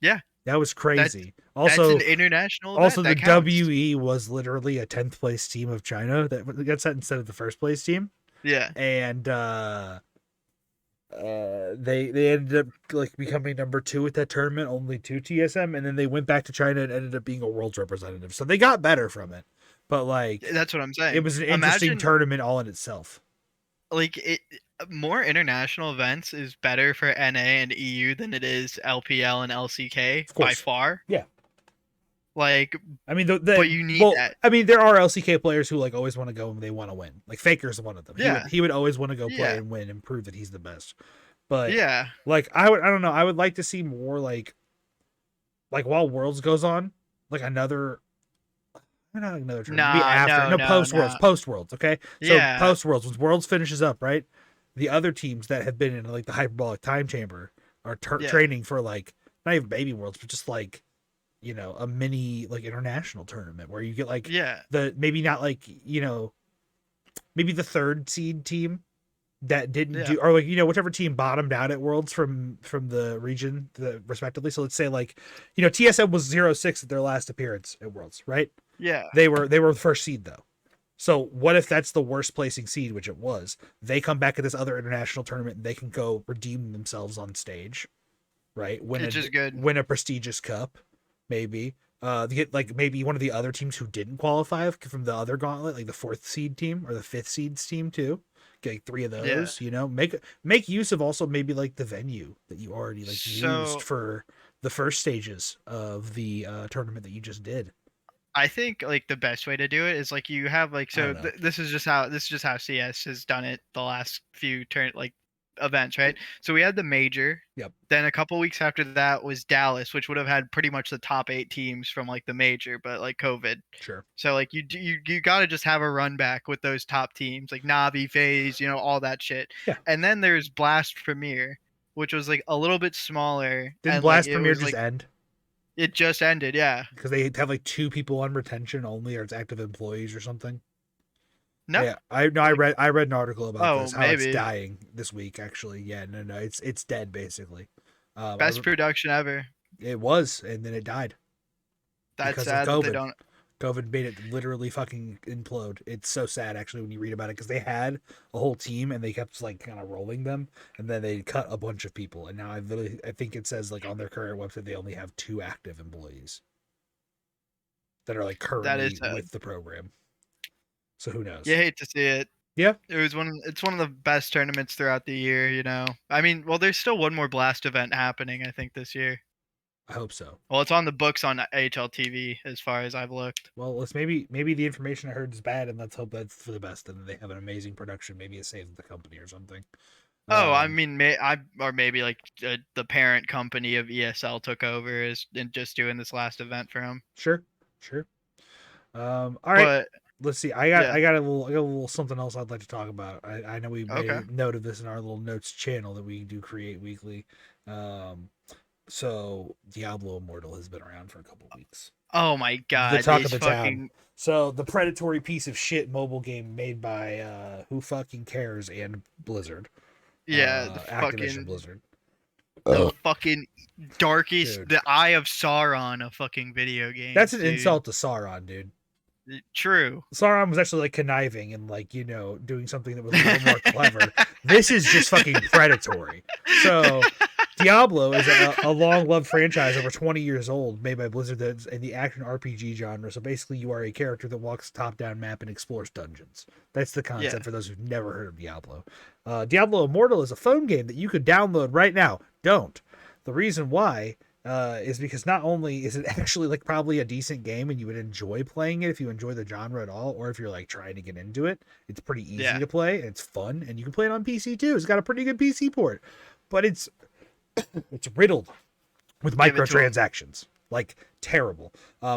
Yeah. That was crazy. That's an international event. Also, the WE was literally a 10th place team of China that got set instead of the first place team. Yeah. And they ended up becoming number 2 at that tournament, only 2 TSM, and then they went back to China and ended up being a world's representative. So they got better from it. But that's what I'm saying. It was an interesting tournament all in itself. More international events is better for NA and EU than it is LPL and LCK by far. Yeah. I mean, but you need that. I mean, there are LCK players who always want to go and they want to win. Faker's one of them. Yeah. He would always want to go play and win and prove that he's the best. But yeah, I don't know. I would like to see more while Worlds goes on, another. Not another tournament. Post Worlds. Okay, so post Worlds, when Worlds finishes up, right? The other teams that have been in the hyperbolic time chamber are training for not even baby Worlds, but just a mini international tournament where you get the maybe not maybe the 3rd seed team that didn't do or whichever team bottomed out at Worlds from the region respectively. So let's say TSM was 0-6 at their last appearance at Worlds, right? Yeah. They were the first seed though. So what if that's the worst placing seed, which it was? They come back at this other international tournament and they can go redeem themselves on stage, right? Win a prestigious cup, maybe. Get maybe one of the other teams who didn't qualify from the other gauntlet, the 4th seed team or the 5th seeds team too. Get 3 of those, make use of also maybe the venue that you already used for the first stages of the tournament that you just did. I think the best way to do it is you have this is just how CS has done it the last few events, right? So we had the major. Yep. Then a couple weeks after that was Dallas, which would have had pretty much the top 8 teams from like the major, but like COVID. Sure. So like you got to just have a run back with those top teams like Navi, FaZe, all that shit. Yeah. And then there's Blast Premier, which was like a little bit smaller. Didn't and Blast like, Premier was, just like, end? It just ended, yeah. Because they have like 2 people on retention only, or it's active employees or something. No. Yeah, I read an article about this, how maybe. it's dying this week. Actually, yeah, no, it's dead basically. Best production ever. It was, and then it died. That's sad that they don't. COVID made it literally fucking implode. It's so sad actually when you read about it, because they had a whole team and they kept like kind of rolling them, and then they cut a bunch of people, and now I think it says like on their current website they only have 2 active employees that are like currently with the program. So who knows? You hate to see it. Yeah. It's one of the best tournaments throughout the year, I mean, well, there's still one more Blast event happening, I think, this year. I hope so. Well, it's on the books on HLTV as far as I've looked. Well, let's maybe the information I heard is bad, and let's hope that's for the best, and they have an amazing production. Maybe it saves the company or something. Oh, I mean, maybe like the parent company of ESL took over and just doing this last event for him. Sure. All right. Let's see. I got a little something else I'd like to talk about. I know we made a note of this in our little notes channel that we do create weekly. So Diablo Immortal has been around for a couple weeks. Oh my god! The talk of the town. So the predatory piece of shit mobile game made by Who Fucking Cares and Blizzard. Yeah, the Activision Blizzard. The fucking darkest, dude. The Eye of Sauron of fucking video games. That's an insult to Sauron, dude. True. Sauron was actually like conniving and like, doing something that was a little more clever. This is just fucking predatory. So Diablo is a long-loved franchise over 20 years old, made by Blizzard that's in the action RPG genre. So basically you are a character that walks top-down map and explores dungeons. That's the concept for those who've never heard of Diablo. Diablo Immortal is a phone game that you could download right now. Don't. The reason why is because not only is it actually like probably a decent game and you would enjoy playing it if you enjoy the genre at all, or if you're like trying to get into it, it's pretty easy to play and it's fun, and you can play it on PC too. It's got a pretty good PC port, but it's riddled with microtransactions, like terrible.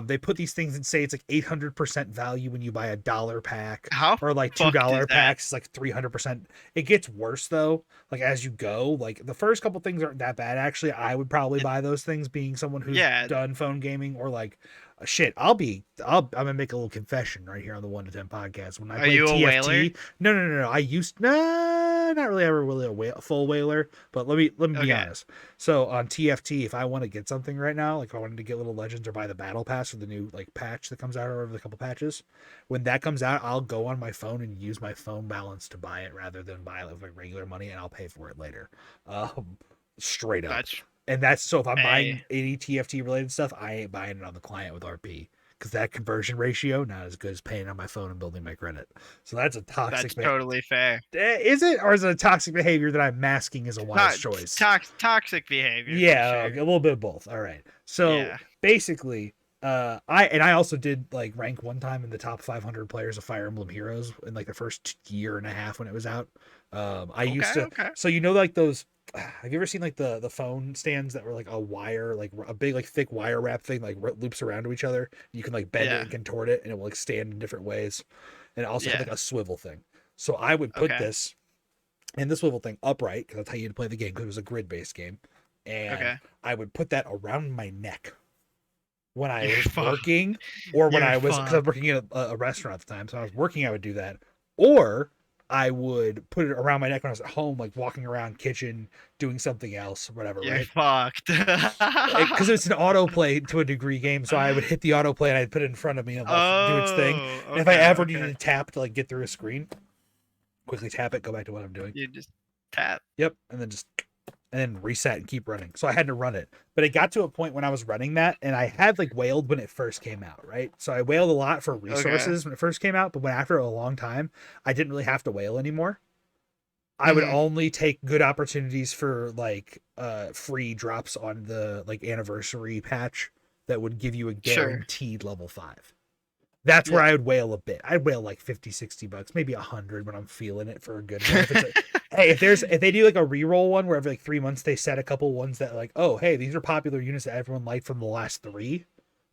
They put these things and say it's like 800% value when you buy a $1 pack, or like $2 packs, like 300%. It gets worse though, like as you go. Like the first couple things aren't that bad actually. I would probably buy those things, being someone who's done phone gaming, or like shit. I'm gonna make a little confession right here on the 1 to 10 podcast. When I played TFT, no, I used not really ever really a full whaler, but let me be honest. So on TFT, if I want to get something right now, like if I wanted to get Little Legends or buy the battle pass for the new like patch that comes out over the couple patches, when that comes out, I'll go on my phone and use my phone balance to buy it rather than buy like regular money, and I'll pay for it later. Straight up. And that's so if I'm buying any TFT related stuff, I ain't buying it on the client with RP, because that conversion ratio not as good as paying on my phone and building my credit. So that's a toxic. That's totally fair. Is it, or is it a toxic behavior that I'm masking as a wise choice? Toxic behavior. Yeah, a little bit of both. All right. So basically, I also did like rank one time in the top 500 players of Fire Emblem Heroes in like the first year and a half when it was out. I used to. So like those. Have you ever seen like the phone stands that were like a wire, like a big like thick wire wrap thing, like loops around to each other? You can like bend it and contort it, and it will like stand in different ways. And it also had like a swivel thing. So I would put this and the swivel thing upright, because that's how you'd play the game, because it was a grid based game. And I would put that around my neck when I was working, or when I was, because I was working at a restaurant at the time. So I was working, I would do that, or I would put it around my neck when I was at home, like walking around kitchen, doing something else, whatever. You're fucked. Because it's an autoplay to a degree game, so I would hit the autoplay and I'd put it in front of me and do its thing. And if I ever needed to tap to like get through a screen, quickly tap it, go back to what I'm doing. You just tap. Yep, and then reset and keep running. So I had to run it. But it got to a point when I was running that, and I had like whaled when it first came out, right? So I whaled a lot for resources when it first came out, but after a long time, I didn't really have to whale anymore. I would only take good opportunities for like free drops on the like anniversary patch that would give you a guaranteed level 5. That's where I would whale a bit. I'd whale like $50-$60, maybe $100 when I'm feeling it for a good one. Hey, if they do like a reroll one where every like 3 months they set a couple ones that like, oh hey, these are popular units that everyone liked from the last 3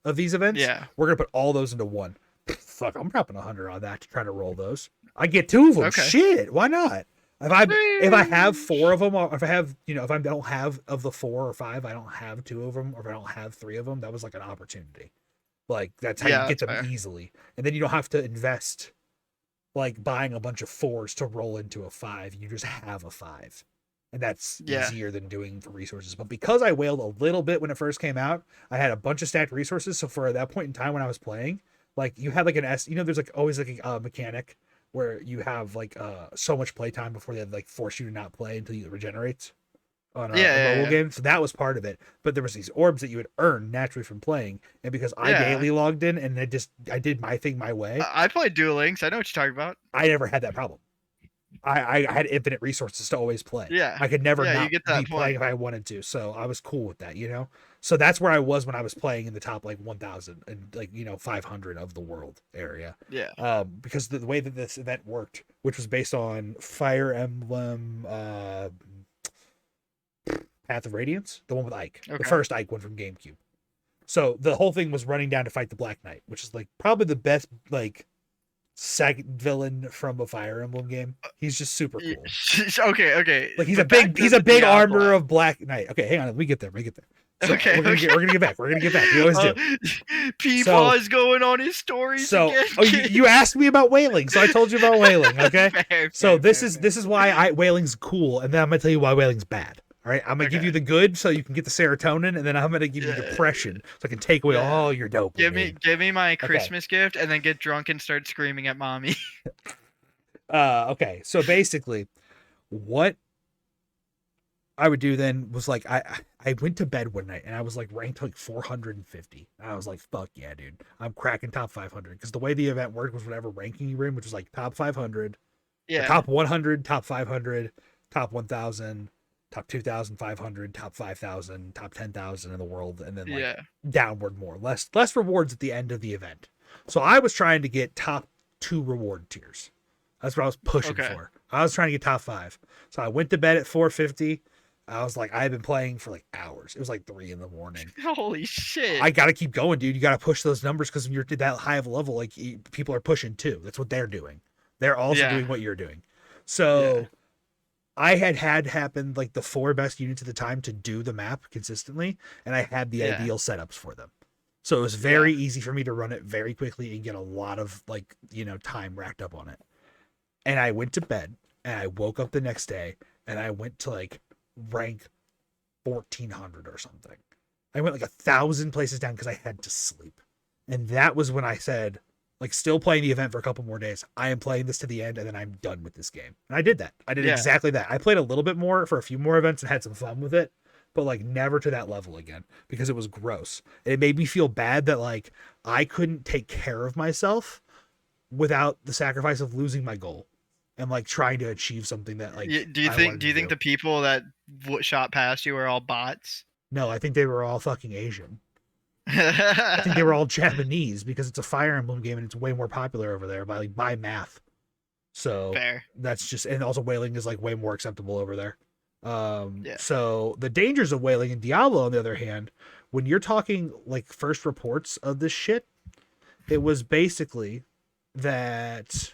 of these events. Yeah. We're gonna put all those into one. Fuck, I'm dropping 100 on that to try to roll those. I get 2 of them. Okay. Shit, why not? If I have 4 of them, or if I have if I don't have of the 4 or 5, I don't have 2 of them, or if I don't have 3 of them, that was like an opportunity. Like that's how you get them fair. easily, and then you don't have to invest like buying a bunch of 4s to roll into a 5. You just have a 5, and that's easier than doing for resources. But because I wailed a little bit when it first came out, I had a bunch of stacked resources. So for that point in time when I was playing, like you had like an there's like always like a mechanic where you have like so much playtime before they like force you to not play until you regenerate on a mobile game. So that was part of it. But there was these orbs that you would earn naturally from playing, and because I daily logged in and I did my thing my way. I played Duel Links. I know what you're talking about. I never had that problem. I had infinite resources to always play. Yeah. I could never not you get that be playing if I wanted to. So I was cool with that, you know? So that's where I was when I was playing in the top like 1,000 and like, 500 of the world area. Yeah. Because the way that this event worked, which was based on Fire Emblem Path of Radiance, the one with Ike. Okay. The first Ike one from GameCube. So the whole thing was running down to fight the Black Knight, which is like probably the best like second villain from a Fire Emblem game. He's just super cool. Okay. Like he's a big armor of Black Knight. Okay, hang on, let me get there. So okay, we're gonna get back. We always do. Peepaw is going on his stories. So again. You asked me about whaling, so I told you about whaling. Okay. This is why whaling's cool, and then I'm gonna tell you why whaling's bad. All right, I'm gonna give you the good so you can get the serotonin, and then I'm gonna give you depression so I can take away all your dopamine. Give me my Christmas gift, and then get drunk and start screaming at mommy. Okay, so basically, what I would do then was like I went to bed one night and I was like ranked like 450. I was like, fuck yeah, dude, I'm cracking top 500 because the way the event worked was whatever ranking you were in, which was like top 500, top 100, top 500, top 1,000. Top 2,500, top 5,000, top 10,000 in the world, and then like downward more, less rewards at the end of the event. So I was trying to get top 2 reward tiers. That's what I was pushing for. I was trying to get top 5. So I went to bed at 450. I was like, I had been playing for like hours. It was like 3 a.m. Holy shit! I gotta keep going, dude. You gotta push those numbers because when you're at that high of a level, like people are pushing too. That's what they're doing. They're also doing what you're doing. So. Yeah. I had happened like the 4 best units at the time to do the map consistently, and I had the ideal setups for them. So it was very easy for me to run it very quickly and get a lot of like, time racked up on it. And I went to bed and I woke up the next day and I went to like rank 1,400 or something. I went like 1,000 places down because I had to sleep. And that was when I said, like still playing the event for a couple more days, I am playing this to the end and then I'm done with this game. And I did that. I did exactly that. I played a little bit more for a few more events and had some fun with it, but like never to that level again because it was gross. And it made me feel bad that like I couldn't take care of myself without the sacrifice of losing my goal and like trying to achieve something that like. Do you think the people that shot past you were all bots? No, I think they were all fucking Asian. I think they were all Japanese because it's a Fire Emblem game and it's way more popular over there by math. So fair. That's just, and also whaling is like way more acceptable over there. So the dangers of whaling in Diablo, on the other hand, when you're talking like first reports of this shit, it was basically that.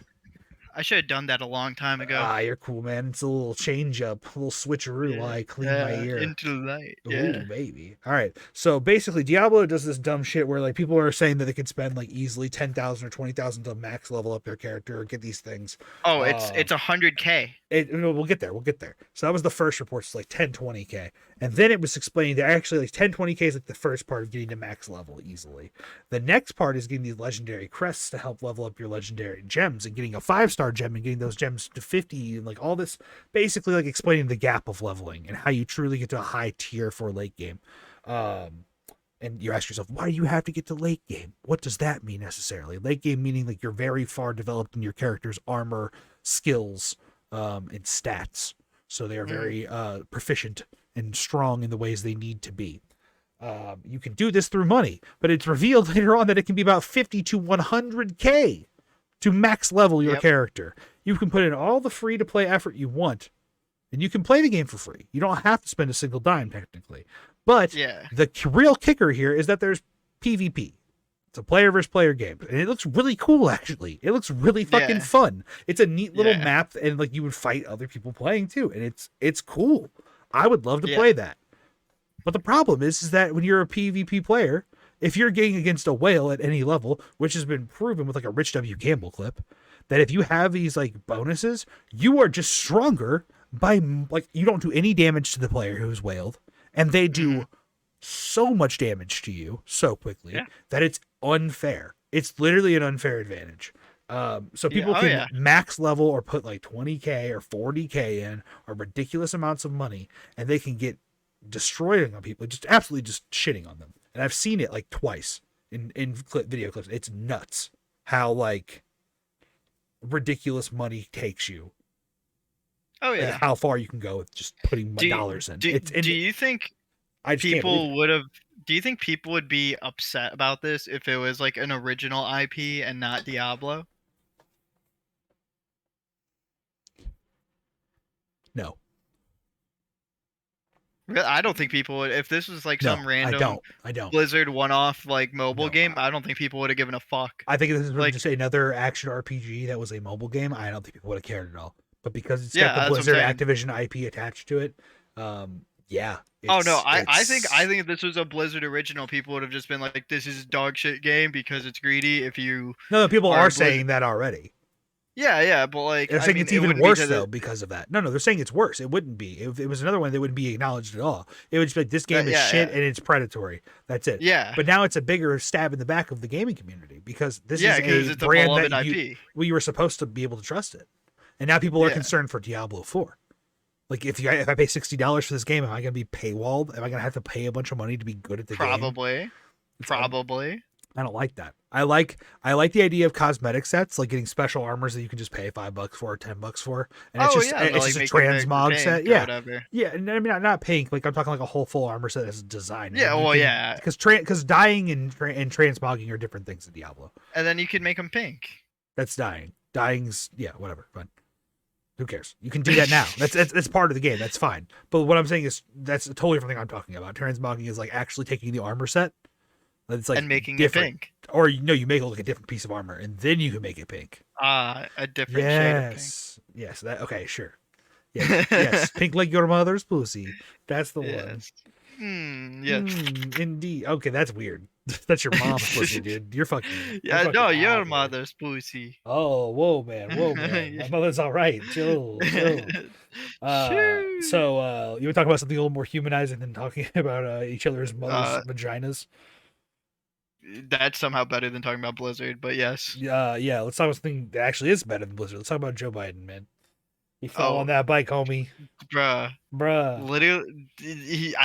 I should have done that a long time ago. You're cool, man. It's a little change up, a little switcheroo while I clean my ear. Into the light. Ooh, baby. All right. So basically, Diablo does this dumb shit where like people are saying that they could spend like easily 10,000 or 20,000 to max level up their character or get these things. Oh, it's 100K. We'll get there. So that was the first report. It's like 10, 20K. And then it was explained that actually like 10, 20K is like the first part of getting to max level easily. The next part is getting these legendary crests to help level up your legendary gems and getting a 5-star gem and getting those gems to 50 and like all this, basically like explaining the gap of leveling and how you truly get to a high tier for late game. And you ask yourself, why do you have to get to late game? What does that mean necessarily? Late game meaning like you're very far developed in your character's armor, skills, and stats. So they are very proficient and strong in the ways they need to be. You can do this through money, but it's revealed later on that it can be about 50 to 100K to max level your character. You can put in all the free to play effort you want, and you can play the game for free. You don't have to spend a single dime technically. But Yeah. the real kicker here is that there's PvP. It's a player versus player game, and it looks really cool. Actually, it looks really fucking fun. It's a neat little map, and like you would fight other people playing too, and it's cool. I would love to play that. But the problem is that when you're a PvP player, if you're getting against a whale at any level, which has been proven with like a Rich W. Campbell clip, that if you have these like bonuses, you are just stronger by like you don't do any damage to the player who's whaled, and they do so much damage to you so quickly that it's unfair. It's literally an unfair advantage. So people can max level or put like 20k or 40k in or ridiculous amounts of money, and they can get destroying on people, just absolutely just shitting on them. And I've seen it like twice in video clips. It's nuts how like ridiculous money takes you. Oh yeah, and how far you can go with just putting dollars in. Do you think people would have? Do you think people would be upset about this if it was like an original IP and not Diablo? No. I don't think people would. If this was like some random I don't. Blizzard one-off like mobile game, I don't think people would have given a fuck. I think if this was like, just another action RPG that was a mobile game, I don't think people would have cared at all. But because it's got the Blizzard Activision IP attached to it, I think if this was a Blizzard original, people would have just been like, "This is a dog shit game because it's greedy." If you people are saying that already. Yeah, but like they're saying it's even worse though because of that. No, they're saying it's worse. It wouldn't be. If it was another one, they wouldn't be acknowledged at all. It would just be like, this game is shit and it's predatory. That's it. Yeah. But now it's a bigger stab in the back of the gaming community because this is a it's brand a that IP. You were supposed to be able to trust it, and now people are concerned for Diablo 4. Like if I pay $60 for this game, am I going to be paywalled? Am I going to have to pay a bunch of money to be good at the game? Probably. I don't like that. I like the idea of cosmetic sets, like getting special armors that you can just pay $5 for or $10 for, and it's just a transmog set. Yeah, and I mean not pink. Like I'm talking like a whole full armor set as a design. Because dyeing and transmogging are different things in Diablo. And then you can make them pink. That's dyeing. Dyeing's whatever. Fine. Who cares? You can do that now. That's part of the game. That's fine. But what I'm saying is that's a totally different thing I'm talking about. Transmogging is like actually taking the armor set. It's like and making different. It pink. Or you make it look a different piece of armor, and then you can make it pink. A different shade of pink. Yes. Okay, sure. Yes. Pink like your mother's pussy. That's the one. Yes. Indeed. Okay, that's weird. That's your mom's pussy, dude. You're fucking. Your mother's pussy. Oh, whoa, man. My mother's all right. Chill. So, you would talk about something a little more humanizing than talking about each other's mothers' vaginas. That's somehow better than talking about Blizzard, but yes. Yeah. Let's talk about something that actually is better than Blizzard. Let's talk about Joe Biden, man. He fell on that bike, homie. Bruh. Literally,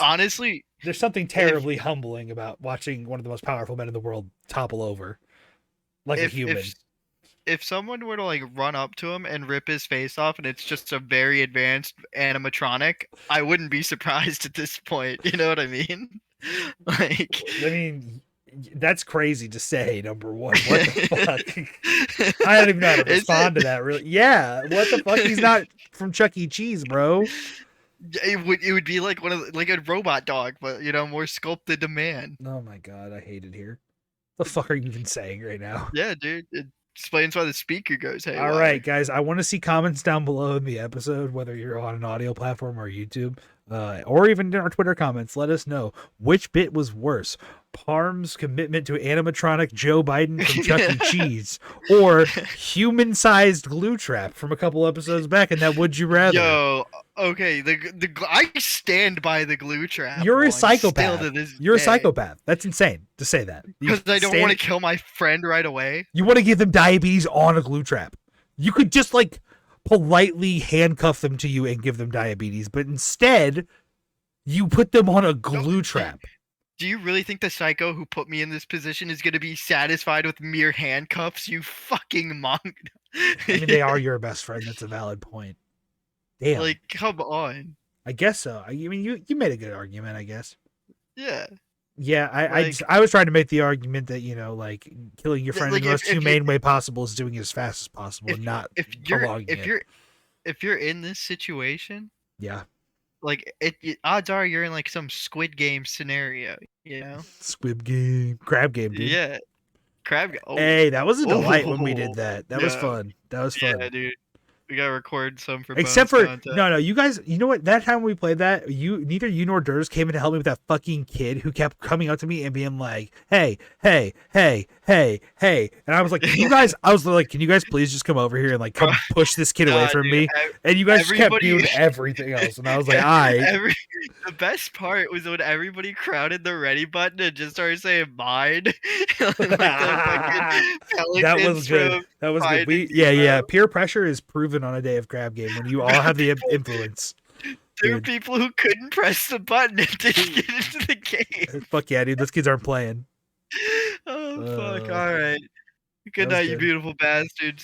honestly, there's something terribly humbling about watching one of the most powerful men in the world topple over like a human. If someone were to like run up to him and rip his face off, and it's just a very advanced animatronic, I wouldn't be surprised at this point. You know what I mean? That's crazy to say, number one. What the fuck? I don't even know how to respond to that, really. Yeah, what the fuck? He's not from Chuck E. Cheese, bro. It would be like like a robot dog, but more sculpted to man. Oh my god, I hate it here. What the fuck are you even saying right now? Yeah, dude. It explains why the speaker goes haywire. All right, guys. I want to see comments down below in the episode, whether you're on an audio platform or YouTube. Or even in our Twitter comments, let us know which bit was worse: Parm's commitment to animatronic Joe Biden from Chuck E. Cheese, or human-sized glue trap from a couple episodes back. And that Would You Rather? Yo, okay, I stand by the glue trap. You're a psychopath. You're a psychopath. That's insane to say that. Because I don't want to kill my friend right away. You want to give them diabetes on a glue trap. You could just politely handcuff them to you and give them diabetes, but instead you put them on a glue trap. Do you really think the psycho who put me in this position is going to be satisfied with mere handcuffs, you fucking monk? I mean, they are your best friend. That's a valid point. Damn. Come on. I guess so. I mean, you made a good argument, I guess. Yeah. Yeah, I was trying to make the argument that, killing your friend in the most humane way possible is doing it as fast as possible and not prolonging it. if you're in this situation, Yeah. like odds are you're in like some Squid Game scenario, you know? Squib game, crab game, dude. Yeah, crab. Hey, that was a delight when we Oh, did that. That was yeah, fun. That was fun. yeah, dude. We gotta record some for Except bonus for content. no, you guys. You know what? That time we played that, neither you nor Durs came in to help me with that fucking kid who kept coming up to me and being like, "Hey, hey, hey, hey, hey," and I was like, "Can you guys?" I was like, "Can you guys please just come over here and like come push this kid away from Dude, me?" And you guys just kept everybody- doing everything else, and I was like, "I." The best part was when everybody crowded the ready button and just started saying "mine," like the fucking That pelicans was good. from That was good. Finding Yeah. Nemo. Peer pressure is proven on a day of crab game when you all have the influence. There were Dude. people who couldn't press the button and didn't get into the game. Fuck yeah, dude. Those kids aren't playing. Oh fuck! All right. Good was night, you good. beautiful bastards.